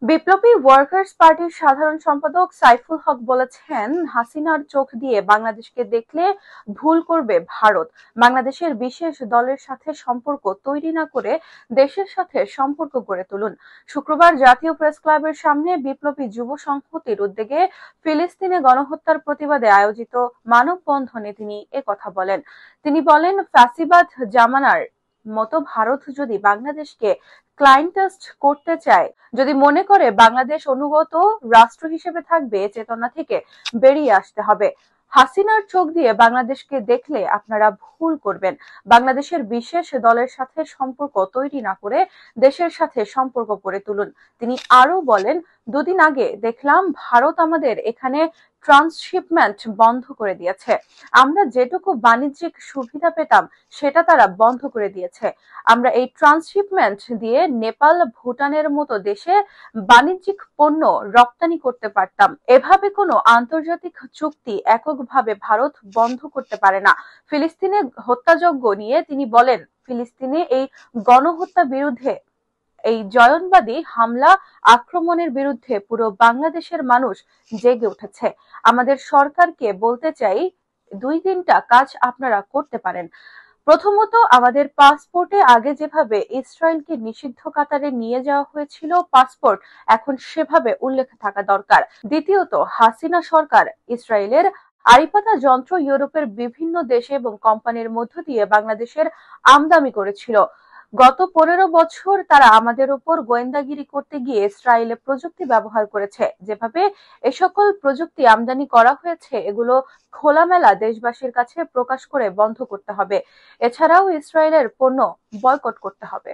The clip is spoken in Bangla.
বিপ্লবী ওয়ার্কার্স পার্টির সাধারণ সম্পাদক সাইফুল হক বলেছেন, হাসিনার চোখ দিয়ে বাংলাদেশকে দেখলে ভুল করবে ভারত। বাংলাদেশের বিশেষ দলের সাথে সম্পর্ক তৈরি না করে দেশের সাথে সম্পর্ক গড়ে তুলুন। শুক্রবার জাতীয় প্রেস ক্লাবের সামনে বিপ্লবী যুব সংহতির উদ্যোগে ফিলিস্তিনে গণহত্যার প্রতিবাদে আয়োজিত মানববন্ধনে তিনি একথা বলেন। তিনি বলেন, ফ্যাসিবাদ জামানার মতো ভারত যদি বাংলাদেশকে ক্লায়েন্টেস্ট করতে চায়, যদি মনে করে বাংলাদেশ অনুগত রাষ্ট্র হিসেবে থাকবে, চেতনা থেকে বেরিয়ে আসতে হবে। হাসিনার চোখ দিয়ে বাংলাদেশকে দেখলে আপনারা ভুল করবেন। বাংলাদেশের বিশেষ দলের সাথে সম্পর্ক তৈরি না করে দেশের সাথে সম্পর্ক গড়ে তুলুন। তিনি আরো বলেন, দুদিন আগে দেখলাম ভারত আমাদের এখানে ট্রান্সশিপমেন্ট বন্ধ করে দিয়েছে। আমরা যেটুকু বাণিজ্যিক সুবিধা পেতাম সেটা তারা বন্ধ করে দিয়েছে। আমরা এই ট্রান্সশিপমেন্ট দিয়ে নেপাল, ভুটানের মতো দেশে বাণিজ্যিক পণ্য রপ্তানি করতে পারতাম। এভাবে কোনো আন্তর্জাতিক চুক্তি এককভাবে ভারত বন্ধ করতে পারে না। ফিলিস্তিনে হত্যাযজ্ঞ নিয়ে তিনি বলেন, ফিলিস্তিনে এই গণহত্যা বিরুদ্ধে, এই জয়নবাদী হামলা আক্রমণের বিরুদ্ধে পুরো বাংলাদেশের মানুষ জেগে উঠেছে। আমাদের সরকারকে বলতে চাই, 2-3টা কাজ আপনারা করতে পারেন। প্রথমত, আমাদের পাসপোর্টে আগে যেভাবে ইসরায়েলকে নিষিদ্ধ কাতারে নিয়ে যাওয়া হয়েছিল, পাসপোর্ট এখন সেভাবে উল্লেখ থাকা দরকার। দ্বিতীয়ত, হাসিনা সরকার ইসরায়েলের আড়িপাতা যন্ত্র ইউরোপের বিভিন্ন দেশে এবং কোম্পানির মধ্য দিয়ে বাংলাদেশের আমদানি করেছিল। গত 15 বছর তারা আমাদের উপর গোয়েন্দাগিরি করতে গিয়ে ইসরায়েলে প্রযুক্তি ব্যবহার করেছে। যেভাবে এ সকল প্রযুক্তি আমদানি করা হয়েছে, এগুলো খোলামেলা দেশবাসীর কাছে প্রকাশ করে বন্ধ করতে হবে। এছাড়াও ইসরায়েলের পণ্য বয়কট করতে হবে।